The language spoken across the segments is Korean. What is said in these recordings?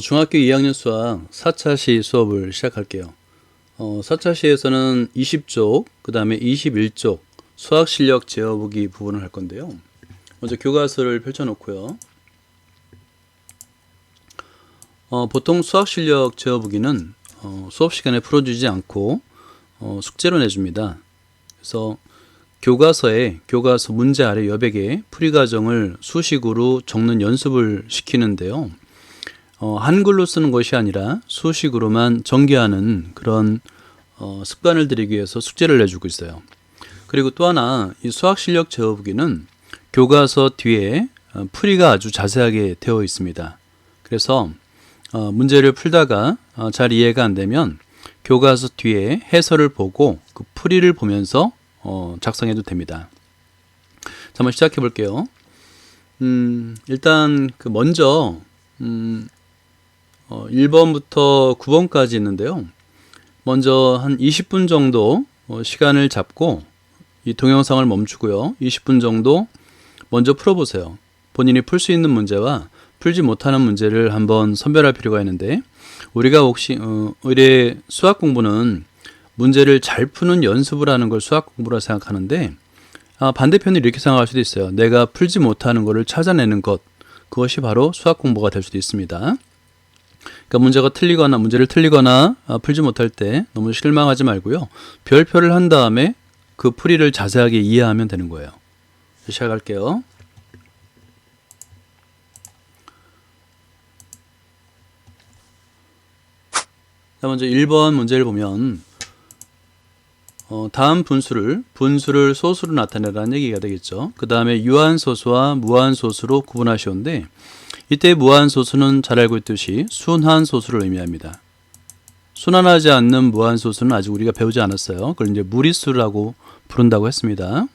중학교 2학년 수학 4차 시 수업을 시작할게요. 4차 시에서는 20쪽, 그 다음에 21쪽 수학 실력 제어보기 부분을 할 건데요. 먼저 교과서를 펼쳐놓고요. 보통 수학 실력 제어보기는 수업 시간에 풀어주지 않고 숙제로 내줍니다. 그래서 교과서 문제 아래 여백에 풀이 과정을 수식으로 적는 연습을 시키는데요. 한글로 쓰는 것이 아니라 수식으로만 전개하는 그런 습관을 들이기 위해서 숙제를 내주고 있어요. 그리고 또 하나, 이 수학 실력 제어보기는 교과서 뒤에 풀이가 아주 자세하게 되어 있습니다. 그래서 문제를 풀다가 잘 이해가 안 되면 교과서 뒤에 해설을 보고 그 풀이를 보면서 작성해도 됩니다. 자, 한번 시작해 볼게요. 일단 먼저 1번부터 9번까지 있는데요. 먼저 한 20분 정도 시간을 잡고 이 동영상을 멈추고요. 20분 정도 먼저 풀어보세요. 본인이 풀 수 있는 문제와 풀지 못하는 문제를 한번 선별할 필요가 있는데, 우리가 혹시 의뢰 수학 공부는 문제를 잘 푸는 연습을 하는 걸 수학 공부라 생각하는데, 반대편을 이렇게 생각할 수도 있어요. 내가 풀지 못하는 것을 찾아내는 것, 그것이 바로 수학 공부가 될 수도 있습니다. 그러니까 문제를 틀리거나 풀지 못할 때 너무 실망하지 말고요. 별표를 한 다음에 그 풀이를 자세하게 이해하면 되는 거예요. 시작할게요. 자, 먼저 1번 문제를 보면 다음 분수를 소수로 나타내라는 얘기가 되겠죠. 그 다음에 유한소수와 무한소수로 구분하시오인데, 이때 무한소수는 잘 알고 있듯이 순한소수를 의미합니다. 순환하지 않는 무한소수는 아직 우리가 배우지 않았어요. 그걸 이제 무리수라고 부른다고 했습니다.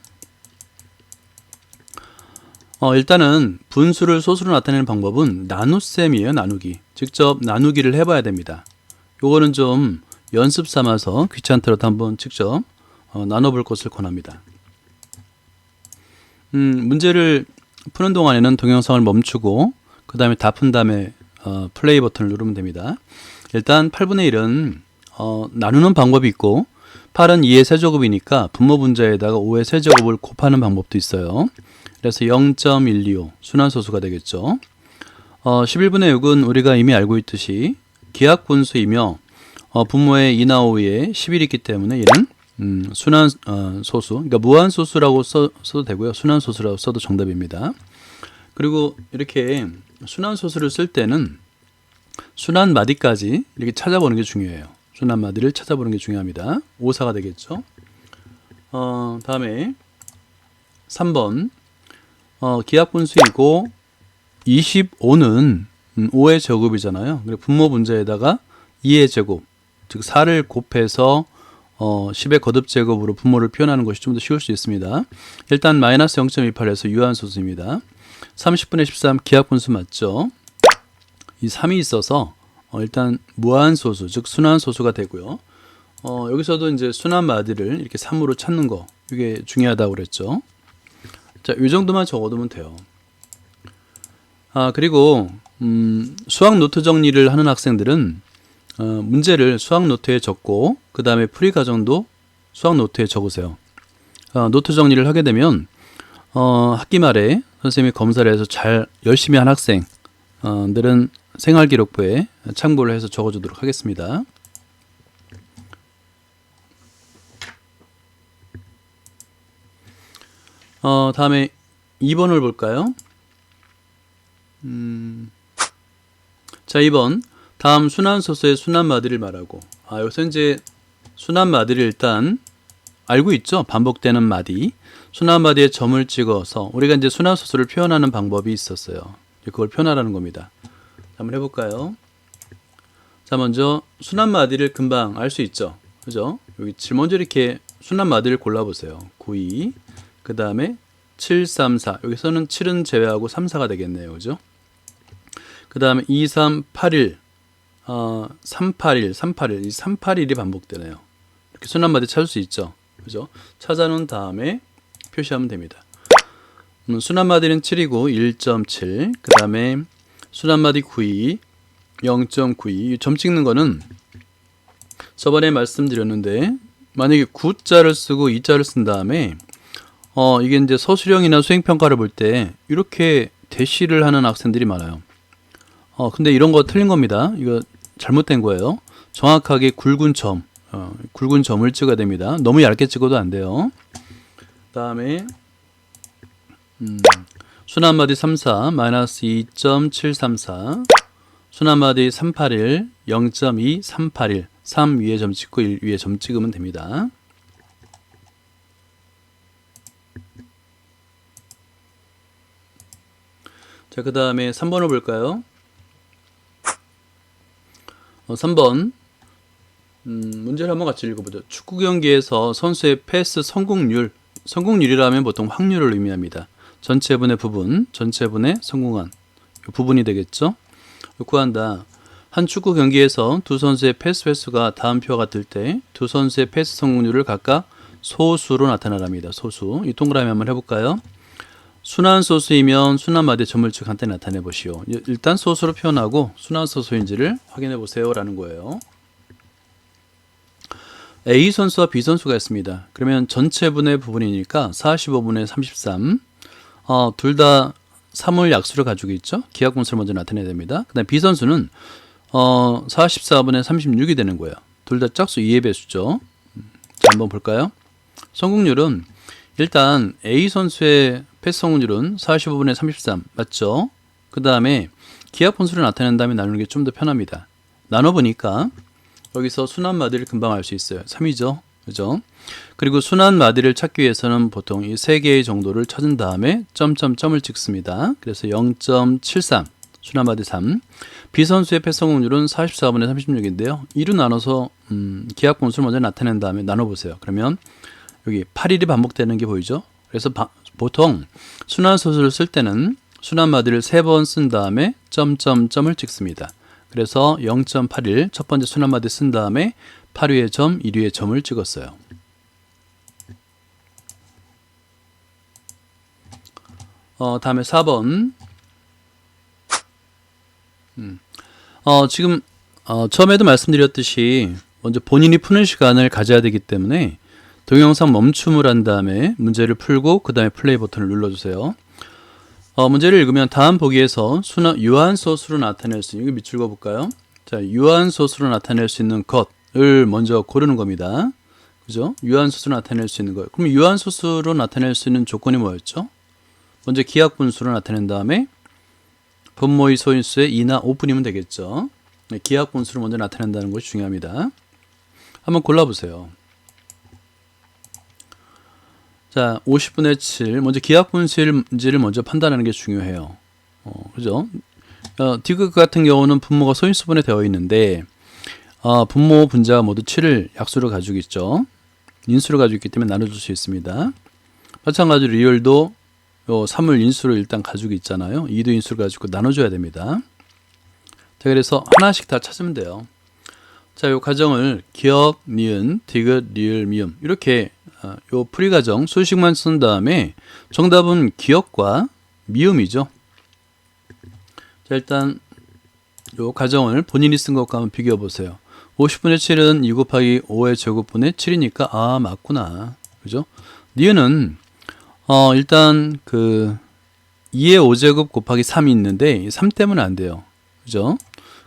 일단은 분수를 소수로 나타내는 방법은 나눗셈이에요. 나누기. 직접 나누기를 해봐야 됩니다. 요거는 좀 연습 삼아서 귀찮더라도 한번 직접 나눠볼 것을 권합니다. 문제를 푸는 동안에는 동영상을 멈추고 그 다음에 다 푼 다음에 플레이 버튼을 누르면 됩니다. 일단 8분의 1은 나누는 방법이 있고, 8은 2의 세제곱이니까 분모 분자에다가 5의 세제곱을 곱하는 방법도 있어요. 그래서 0.125 순환소수가 되겠죠. 11분의 6은 우리가 이미 알고 있듯이 기하분수이며 분모에 2나 5에 11이 있기 때문에 얘는 순환소수, 그러니까 무한소수라고 써도 되고요. 순환소수라고 써도 정답입니다. 그리고 이렇게 순환소수를 쓸 때는 순환마디까지 이렇게 찾아보는 게 중요해요. 순환마디를 찾아보는 게 중요합니다. 5사가 되겠죠. 다음에 3번 기하분수이고 25는 5의 제곱이잖아요. 그리고 분모 분자에다가 2의 제곱, 즉 4를 곱해서 10의 거듭제곱으로 분모를 표현하는 것이 좀 더 쉬울 수 있습니다. 일단 마이너스 0.28에서 유한소수입니다. 30분의 13 기하분수 맞죠? 이 3이 있어서 일단 무한소수, 즉 순환소수가 되고요. 여기서도 이제 순환마디를 이렇게 3으로 찾는 거, 이게 중요하다고 그랬죠. 자, 이 정도만 적어두면 돼요. 그리고 수학 노트 정리를 하는 학생들은 문제를 수학 노트에 적고 그 다음에 풀이 과정도 수학 노트에 적으세요. 노트 정리를 하게 되면 학기 말에 선생님이 검사를 해서 잘 열심히 한 학생들은 생활기록부에 참고를 해서 적어주도록 하겠습니다. 다음에 2번을 볼까요? 자, 2번 다음 순환소수의 순환마디를 말하고, 여기서 이제 순환마디를 일단 알고 있죠? 반복되는 마디. 순환마디에 점을 찍어서 우리가 이제 순환소수를 표현하는 방법이 있었어요. 그걸 표현하라는 겁니다. 한번 해볼까요? 자, 먼저 순환마디를 금방 알 수 있죠? 그죠? 여기 먼저 이렇게 순환마디를 골라보세요. 92, 그 다음에 734. 여기서는 7은 제외하고 3, 4가 되겠네요. 그죠? 그 다음에 2, 3, 8, 1, 381, 381. 이 381이 반복되네요. 이렇게 순환마디 찾을 수 있죠? 그죠? 찾아놓은 다음에 표시하면 됩니다. 순환마디는 7이고 1.7, 그 다음에 순환마디 92, 0.92. 점 찍는 거는 저번에 말씀드렸는데 만약에 9자를 쓰고 2자를 쓴 다음에 이게 이제 서술형이나 수행평가를 볼 때 이렇게 대시를 하는 학생들이 많아요. 근데 이런 거 틀린 겁니다. 이거 잘못된 거예요. 정확하게 굵은 점을 찍어야 됩니다. 너무 얇게 찍어도 안 돼요. 그 다음에 순한마디 34 마이너스 2.734 순한마디 381 0.2381 3 위에 점 찍고 1 위에 점 찍으면 됩니다. 자, 그 다음에 3번을 볼까요? 3번 문제를 한번 같이 읽어보죠. 축구 경기에서 선수의 패스 성공률이라면 보통 확률을 의미합니다. 전체분의 부분, 전체분의 성공한 부분이 되겠죠. 구한다. 한 축구 경기에서 두 선수의 패스 횟수가 다음 표와 같을 때 두 선수의 패스 성공률을 각각 소수로 나타나랍니다. 소수. 이 동그라미 한번 해볼까요? 순환 소수이면 순환 마디의 점을쭉 간단히 나타내 보시오. 일단 소수로 표현하고 순환 소수인지를 확인해 보세요 라는 거예요. A 선수와 B 선수가 있습니다. 그러면 전체분의 부분이니까 45분의 33 둘 다 3을 약수를 가지고 있죠. 기하분수를 먼저 나타내야 됩니다. 그 다음에 B 선수는 44분의 36이 되는 거예요. 둘 다 짝수 2의 배수죠. 자, 한번 볼까요? 성공률은 일단 A 선수의 패스 성공률은 45분의 33 맞죠? 그 다음에 기하분수를 나타낸 다음에 나누는 게 좀 더 편합니다. 나눠보니까 여기서 순환 마디를 금방 알 수 있어요. 3이죠. 그죠? 그리고 순환 마디를 찾기 위해서는 보통 이 3개의 정도를 찾은 다음에 점점점을 찍습니다. 그래서 0.73 순환 마디 3 B 선수의 패스 성공률은 44분의 36인데요. 2로 나눠서 기하분수를 먼저 나타낸 다음에 나눠보세요. 그러면 여기 8일이 반복되는 게 보이죠? 그래서 보통 순환 소수를 쓸 때는 순환 마디를 3번 쓴 다음에 점점점을 찍습니다. 그래서 0.81 첫 번째 순환 마디 쓴 다음에 8위의 점, 1위의 점을 찍었어요. 다음에 4번. 지금 처음에도 말씀드렸듯이 먼저 본인이 푸는 시간을 가져야 되기 때문에 동영상 멈춤을 한 다음에 문제를 풀고 그 다음에 플레이 버튼을 눌러주세요. 문제를 읽으면 다음 보기에서 유한 소수로 나타낼 수 있는, 이거 밑줄 그어볼까요? 자, 유한 소수로 나타낼 수 있는 것을 먼저 고르는 겁니다. 그죠? 유한 소수로 나타낼 수 있는 것. 그럼 유한 소수로 나타낼 수 있는 조건이 뭐였죠? 먼저 기하분수로 나타낸 다음에 분모의 소인수의 2나 5분이면 되겠죠. 기하분수를 먼저 나타낸다는 것이 중요합니다. 한번 골라보세요. 자, 50분의 7. 먼저 기하분수인지를 먼저 판단하는 게 중요해요. 그죠? 디귿 같은 경우는 분모가 소인수분해 되어 있는데, 분모 분자가 모두 7을 약수를 가지고 있죠. 인수를 가지고 있기 때문에 나눠줄 수 있습니다. 마찬가지로 리을도 3을 인수로 일단 가지고 있잖아요. 2도 인수를 가지고 나눠줘야 됩니다. 자, 그래서 하나씩 다 찾으면 돼요. 자, 이 과정을 기역, 니은, 디귿, 리을, 미음 이렇게 요 풀이 과정 수식만 쓴 다음에 정답은 기역과 미음이죠. 자, 일단 요 과정을 본인이 쓴 것과 한번 비교해 보세요. 50분의 7은 2 곱하기 5의 제곱분의 7이니까 맞구나. 그죠? 니은은 일단 그 2의 5제곱 곱하기 3이 있는데 3 때문에 안 돼요. 그죠?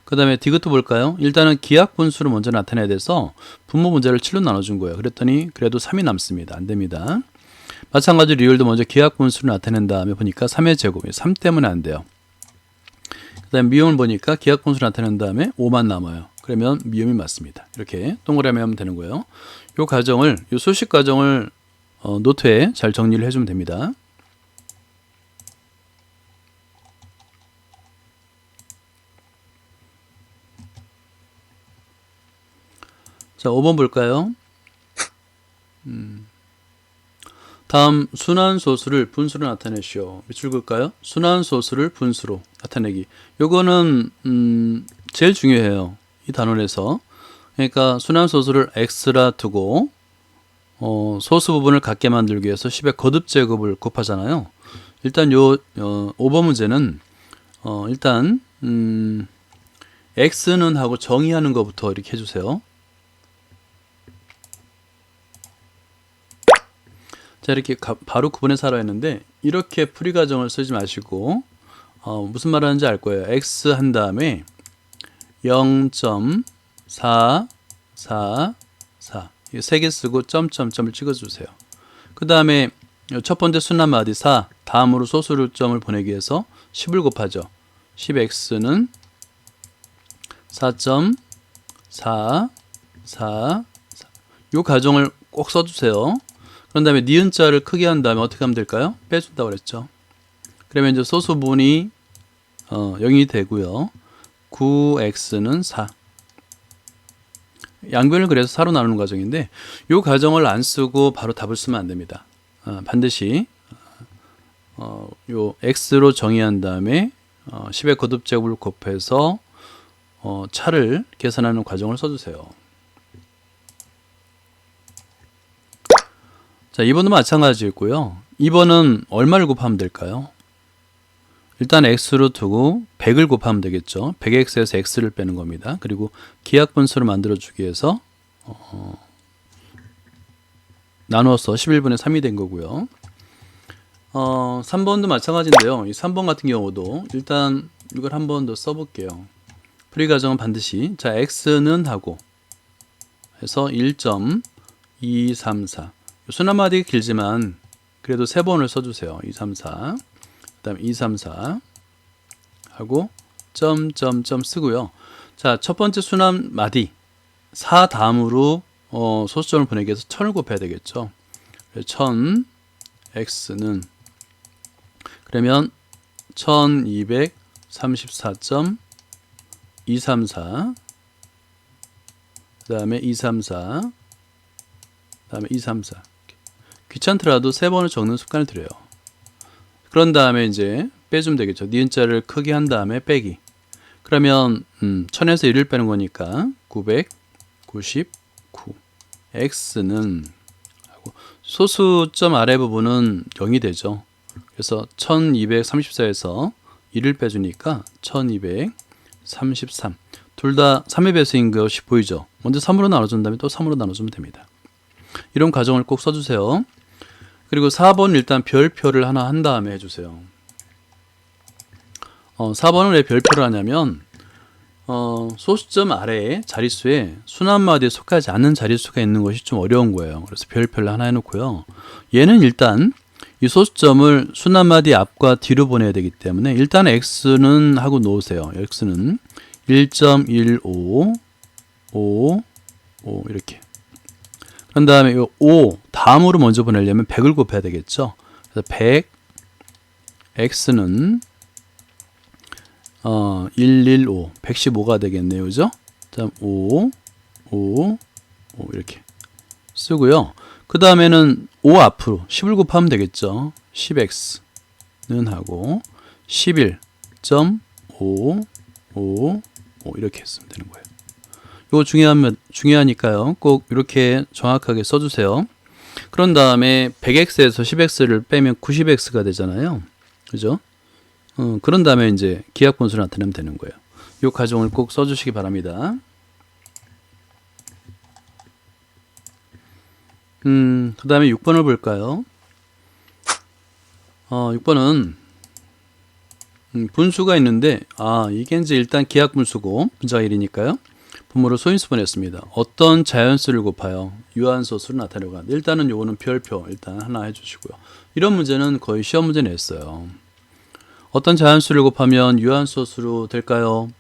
그 다음에 디귿도 볼까요? 일단은 기하분수를 먼저 나타내야 돼서 분모 분자를 7로 나눠준 거예요. 그랬더니 그래도 3이 남습니다. 안 됩니다. 마찬가지로 리을도 먼저 기하분수를 나타낸 다음에 보니까 3의 제곱, 3 때문에 안 돼요. 그 다음에 미음을 보니까 기하분수를 나타낸 다음에 5만 남아요. 그러면 미음이 맞습니다. 이렇게 동그라미 하면 되는 거예요. 요 수식 과정을 노트에 잘 정리를 해주면 됩니다. 자, 5번 볼까요? 다음 순환소수를 분수로 나타내시오. 밑줄 그을까요? 순환소수를 분수로 나타내기. 요거는 제일 중요해요. 이 단원에서. 그러니까 순환소수를 x라 두고 소수 부분을 같게 만들기 위해서 10의 거듭제곱을 곱하잖아요. 일단 요 5번 문제는 일단 x는 하고 정의하는 것부터 이렇게 해주세요. 자, 이렇게 바로 구분해서 하라 했는데 이렇게 풀이 과정을 쓰지 마시고 무슨 말 하는지 알 거예요. x 한 다음에 0.444 이 세 개 쓰고 점점점을 찍어주세요. 그 다음에 첫 번째 순환마디 4 다음으로 소수점을 보내기 위해서 10을 곱하죠. 10x는 4.444 이 가정을 꼭 써주세요. 그런 다음에 니은자를 크게 한 다음에 어떻게 하면 될까요? 빼준다고 그랬죠. 그러면 이제 소수 부분이 0이 되고요. 9x는 4. 양변을 그래서 4로 나누는 과정인데 이 과정을 안 쓰고 바로 답을 쓰면 안 됩니다. 반드시 요 x로 정의한 다음에 10의 거듭제곱을 곱해서 차를 계산하는 과정을 써주세요. 자, 2번도 마찬가지였고요. 2번은 얼마를 곱하면 될까요? 일단 x로 두고 100을 곱하면 되겠죠. 100x에서 x를 빼는 겁니다. 그리고 기하분수를 만들어주기 위해서 나누어서 11분의 3이 된 거고요. 3번도 마찬가지인데요. 이 3번 같은 경우도 일단 이걸 한 번 더 써볼게요. 풀이 과정은 반드시 자 x는 하고 해서 1.234 순환마디가 길지만 그래도 3번을 써주세요. 234 그 다음에 234 하고 점점점 쓰고요. 자, 첫 번째 순환마디 4 다음으로 소수점을 보내기 위해서 1000을 곱해야 되겠죠. 1000 x는 그러면 1234.234 그 다음에 234 그 다음에 234 귀찮더라도 3번을 적는 습관을 들여요. 그런 다음에 이제 빼주면 되겠죠. 니은자를 크게 한 다음에 빼기. 그러면 1000에서 1을 빼는 거니까 999 x는 소수점 아래 부분은 0이 되죠. 그래서 1234에서 1을 빼주니까 1233 둘 다 3의 배수인 것이 보이죠. 먼저 3으로 나눠준 다음에 또 3으로 나눠주면 됩니다. 이런 과정을 꼭 써주세요. 그리고 4번 일단 별표를 하나 한 다음에 해주세요. 4번은 왜 별표를 하냐면 소수점 아래에 자릿수에 순환마디에 속하지 않는 자릿수가 있는 것이 좀 어려운 거예요. 그래서 별표를 하나 해놓고요. 얘는 일단 이 소수점을 순환마디 앞과 뒤로 보내야 되기 때문에 일단 x는 하고 놓으세요. x는 1.155 이렇게. 그런 다음에 이 5 다음으로 먼저 보내려면 100을 곱해야 되겠죠. 그래서 100 x는 115 115가 되겠네요. 그죠? 다음 5 이렇게 쓰고요. 그 다음에는 5 앞으로 10을 곱하면 되겠죠. 10x는 하고 11.555 이렇게 했으면 되는 거예요. 이거 중요하니까요. 꼭 이렇게 정확하게 써주세요. 그런 다음에 100x에서 10x를 빼면 90x가 되잖아요. 그죠? 그런 다음에 이제 기하분수를 나타내면 되는 거예요. 이 과정을 꼭 써주시기 바랍니다. 그 다음에 6번을 볼까요? 6번은 분수가 있는데 이게 이제 일단 기하분수고 분자가 1이니까요. 분모를 소인수 보냈습니다. 어떤 자연수를 곱하여 유한소수를 나타내려고 하는데 일단은 요거는 별표 일단 하나 해주시고요. 이런 문제는 거의 시험 문제 냈어요. 어떤 자연수를 곱하면 유한소수로 될까요?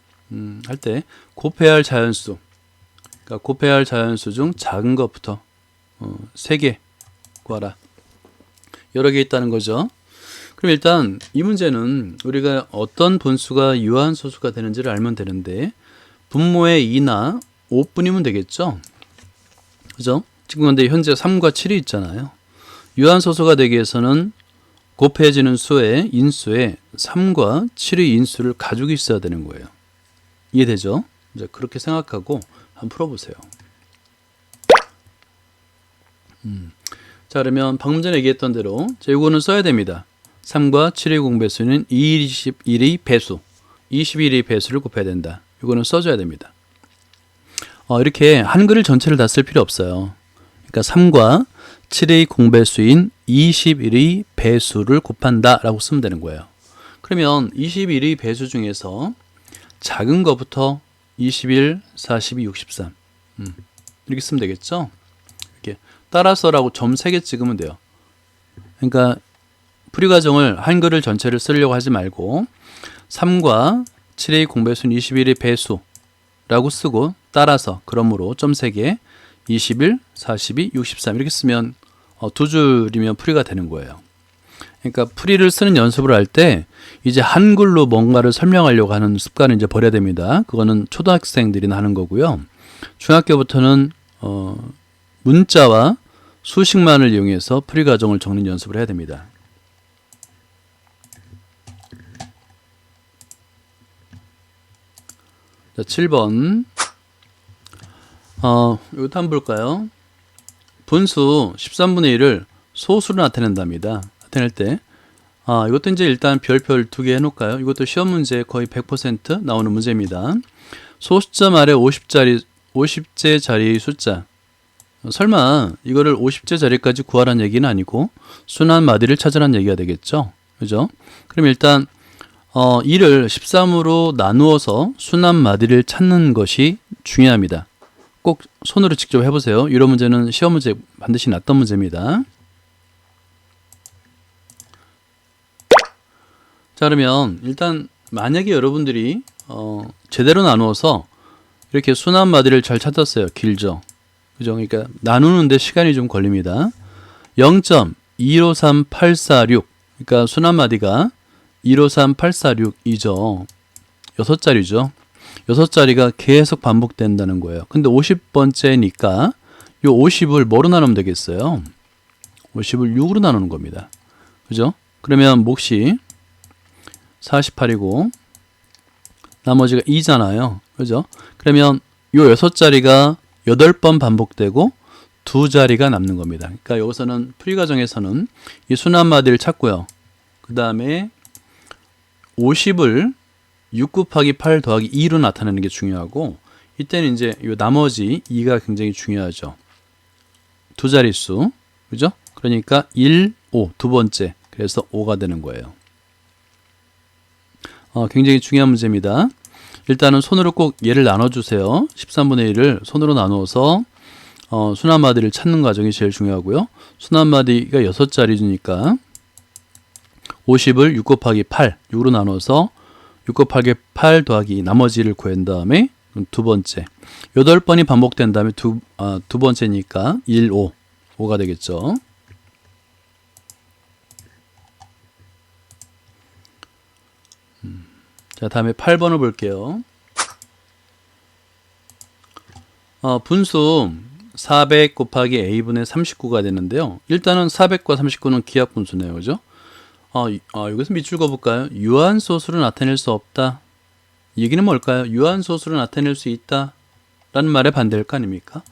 할 때 곱해야 할 자연수, 그러니까 곱해야 할 자연수 중 작은 것부터 3개 구하라. 여러 개 있다는 거죠. 그럼 일단 이 문제는 우리가 어떤 분수가 유한소수가 되는지를 알면 되는데 분모의 2나 5뿐이면 되겠죠. 그죠? 지금 근데 현재 3과 7이 있잖아요. 유한소수가 되기 위해서는 곱해지는 수의 인수에 3과 7의 인수를 가지고 있어야 되는 거예요. 이해되죠? 이제 그렇게 생각하고 한번 풀어보세요. 자, 그러면 방금 전에 얘기했던 대로 이거는 써야 됩니다. 3과 7의 공배수는 21의 배수, 21의 배수를 곱해야 된다. 이거는 써줘야 됩니다. 이렇게 한글을 전체를 다 쓸 필요 없어요. 그러니까 3과 7의 공배수인 21의 배수를 곱한다 라고 쓰면 되는 거예요. 그러면 21의 배수 중에서 작은 거부터 21, 42, 63 이렇게 쓰면 되겠죠. 이렇게 따라서라고 점 3개 찍으면 돼요. 그러니까 풀이과정을 한글을 전체를 쓰려고 하지 말고 3과 7의 공배수인 21의 배수라고 쓰고 따라서 그러므로 점 3개 21, 42, 63 이렇게 쓰면 두 줄이면 풀이가 되는 거예요. 그러니까 풀이를 쓰는 연습을 할 때 이제 한글로 뭔가를 설명하려고 하는 습관을 이제 버려야 됩니다. 그거는 초등학생들이나 하는 거고요. 중학교부터는 문자와 수식만을 이용해서 풀이 과정을 적는 연습을 해야 됩니다. 자, 7번. 이것도 한번 볼까요? 분수 13분의 1을 소수로 나타낸답니다. 나타낼 때 이것도 이제 일단 별표를 2개 해놓을까요? 이것도 시험 문제 거의 100% 나오는 문제입니다. 소수점 아래 50째 자리의 숫자. 설마 이거를 50째 자리까지 구하라는 얘기는 아니고 순환 마디를 찾으라는 얘기가 되겠죠. 그죠? 그럼 일단 2를 13으로 나누어서 순환 마디를 찾는 것이 중요합니다. 꼭 손으로 직접 해보세요. 이런 문제는 시험 문제 반드시 났던 문제입니다. 자, 그러면 일단 만약에 여러분들이 제대로 나누어서 이렇게 순환 마디를 잘 찾았어요. 길죠. 그죠? 그러니까 나누는데 시간이 좀 걸립니다. 0.153846 그러니까 순환 마디가 153846이죠. 6자리죠. 6자리가 계속 반복된다는 거예요. 근데 50번째니까 이 50을 뭐로 나누면 되겠어요? 50을 6으로 나누는 겁니다. 그죠? 그러면 몫이 48이고 나머지가 2잖아요. 그죠? 그러면 이 6자리가 8번 반복되고 2자리가 남는 겁니다. 그러니까 여기서는 풀이 과정에서는 이 순환 마디를 찾고요. 그 다음에 50을 6 곱하기 8 더하기 2로 나타내는 게 중요하고 이때는 이제 이 나머지 2가 굉장히 중요하죠. 두 자릿수. 그죠? 그러니까 1, 5 두 번째. 그래서 5가 되는 거예요. 굉장히 중요한 문제입니다. 일단은 손으로 꼭 얘를 나눠주세요. 13분의 1을 손으로 나누어서 순환 마디를 찾는 과정이 제일 중요하고요. 순환 마디가 6자리니까 50을 6 곱하기 8, 6으로 나눠서 6 곱하기 8 더하기 나머지를 구한 다음에 두 번째 8번이 반복된 다음에 두 번째니까 1, 5, 5가 되겠죠. 자, 다음에 8번을 볼게요. 분수 400 곱하기 a분의 39가 되는데요. 일단은 400과 39는 기하분수네요. 그죠? 여기서 밑줄 그어볼까요? 유한소수로 나타낼 수 없다. 얘기는 뭘까요? 유한소수로 나타낼 수 있다. 라는 말에 반대일 거 아닙니까?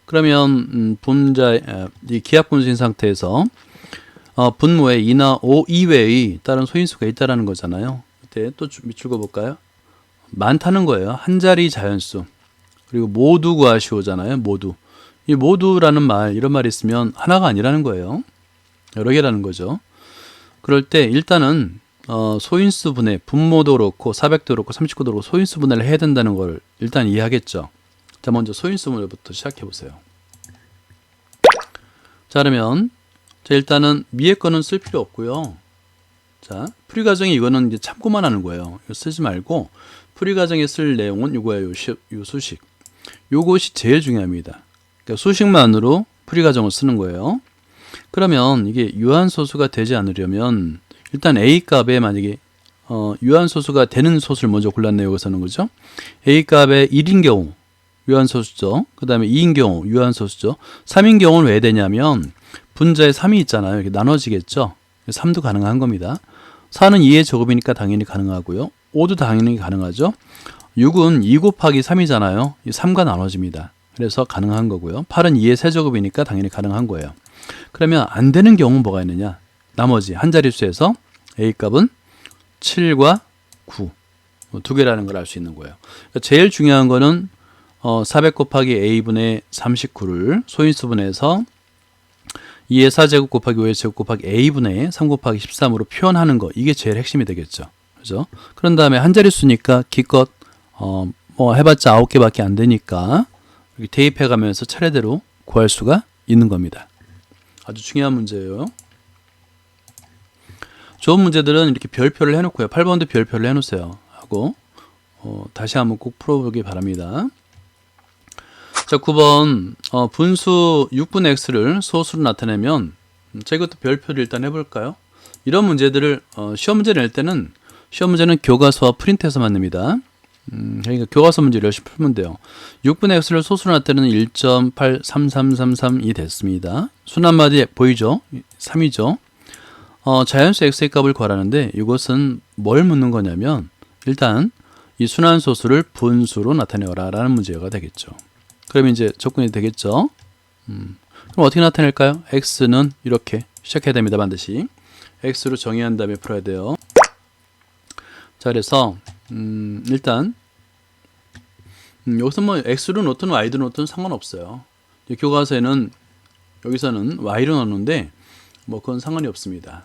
그러면 이 기하분수인 상태에서 분모에 2나 5 이외의 다른 소인수가 있다는 거잖아요. 그때 또 밑줄 그어볼까요? 많다는 거예요. 한 자리 자연수. 그리고 모두 구하시오잖아요. 모두. 이 모두라는 말, 이런 말이 있으면 하나가 아니라는 거예요. 여러 개라는 거죠. 그럴 때 일단은 소인수 분해, 분모도 그렇고 400도 그렇고 39도 그렇고 소인수 분해를 해야 된다는 걸 일단 이해하겠죠. 자, 먼저 소인수 분해부터 시작해 보세요. 자, 그러면 일단은 위에 거는 쓸 필요 없고요. 자, 풀이 과정에 이거는 이제 참고만 하는 거예요. 이거 쓰지 말고 풀이 과정에 쓸 내용은 이거예요. 요 수식. 요것이 제일 중요합니다. 그러니까 수식만으로 풀이 과정을 쓰는 거예요. 그러면 이게 유한소수가 되지 않으려면 일단 A 값에 만약에 유한소수가 되는 소수를 먼저 골랐네요. 여기서는 그죠? A 값에 1인 경우 유한소수죠. 그 다음에 2인 경우 유한소수죠. 3인 경우는 왜 되냐면 분자에 3이 있잖아요. 이렇게 나눠지겠죠. 3도 가능한 겁니다. 4는 2의 제곱이니까 당연히 가능하고요. 5도 당연히 가능하죠. 6은 2 곱하기 3이잖아요. 이 3과 나눠집니다. 그래서 가능한 거고요. 8은 2의 세제곱이니까 당연히 가능한 거예요. 그러면 안 되는 경우는 뭐가 있느냐? 나머지 한 자릿수에서 A 값은 7과 9 두 개라는 걸 알 수 있는 거예요. 그러니까 제일 중요한 거는 400 곱하기 a분의 39를 소인수분해서 2의 4제곱 곱하기 5의 제곱 곱하기 a분의 3 곱하기 13으로 표현하는 거, 이게 제일 핵심이 되겠죠. 그죠? 그런 다음에 한 자릿수니까 기껏 뭐 해봤자 9개밖에 안 되니까 이렇게 대입해 가면서 차례대로 구할 수가 있는 겁니다. 아주 중요한 문제예요. 좋은 문제들은 이렇게 별표를 해놓고요. 8번도 별표를 해놓으세요. 하고 다시 한번 꼭 풀어보기 바랍니다. 자, 9번 분수 6분의 x를 소수로 나타내면, 자, 이것도 별표를 일단 해볼까요? 이런 문제들을 시험 문제를 낼 때는, 시험 문제는 교과서와 프린트해서 만듭니다. 그러니까 교과서 문제를 열심히 풀면 돼요. 6분의 x를 소수로 나타내는 1.83333이 됐습니다. 순한마디 보이죠? 3이죠. 자연수 x의 값을 구하라는데, 이것은 뭘 묻는 거냐면, 일단 이 순환소수를 분수로 나타내어라 라는 문제가 되겠죠. 그러면 이제 접근이 되겠죠. 그럼 어떻게 나타낼까요? x는 이렇게 시작해야 됩니다. 반드시 x로 정의한 다음에 풀어야 돼요. 자, 그래서 일단 여기서 뭐 x로 놓든 y로 놓든 상관없어요. 교과서에는 여기서는 y로 넣는데 뭐 그건 상관이 없습니다.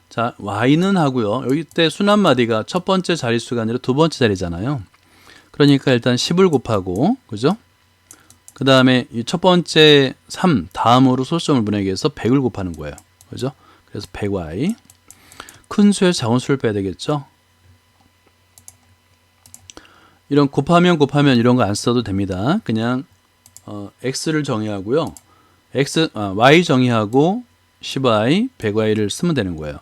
자, y는 하고요. 여기 때 순한마디가 첫 번째 자릿수가 아니라 두 번째 자리잖아요. 그러니까 일단 10을 곱하고, 그죠? 그 다음에 이 첫 번째 3 다음으로 소수점을 보내기 위해서 100을 곱하는 거예요. 그죠? 그래서 100y. 큰 수에서 작은 수를 빼야 되겠죠? 이런 곱하면 이런 거 안 써도 됩니다. 그냥 x를 정의하고요. y 정의하고 10y, 100y를 쓰면 되는 거예요.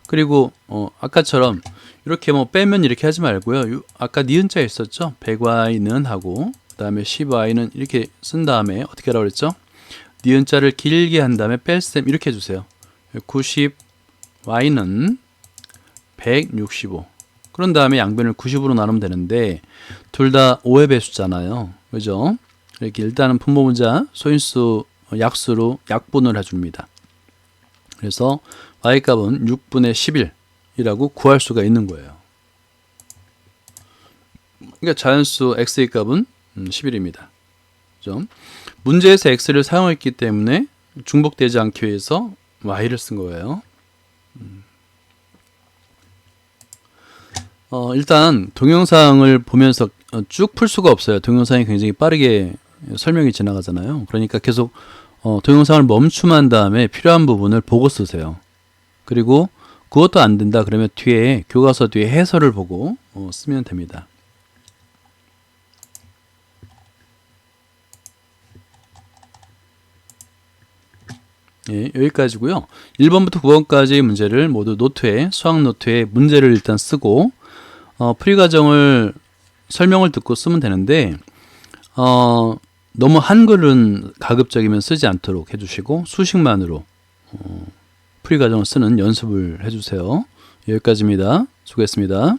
그리고 아까처럼 이렇게 뭐 빼면 이렇게 하지 말고요. 아까 니은자 있었죠? 100y는 하고 그 다음에 10y는 이렇게 쓴 다음에 어떻게 하라고 그랬죠? 니은자를 길게 한 다음에 뺄셈 이렇게 해주세요. 90y는 165. 그런 다음에 양변을 90으로 나누면 되는데 둘 다 5의 배수잖아요. 그죠? 이렇게 일단은 분모분자 소인수 약수로 약분을 해줍니다. 그래서 y값은 6분의 11이라고 구할 수가 있는 거예요. 그러니까 자연수 x의 값은 11입니다. 그죠? 문제에서 x를 사용했기 때문에 중복되지 않기 위해서 y를 쓴 거예요. 일단 동영상을 보면서 쭉 풀 수가 없어요. 동영상이 굉장히 빠르게 설명이 지나가잖아요. 그러니까 계속 동영상을 멈춤한 다음에 필요한 부분을 보고 쓰세요. 그리고 그것도 안 된다 그러면 뒤에 교과서 뒤에 해설을 보고 쓰면 됩니다. 예, 여기까지고요. 1번부터 9번까지 문제를 모두 노트에, 수학 노트에 문제를 일단 쓰고 풀이 과정을 설명을 듣고 쓰면 되는데 너무 한글은 가급적이면 쓰지 않도록 해주시고 수식만으로 풀이 과정을 쓰는 연습을 해주세요. 여기까지입니다. 수고했습니다.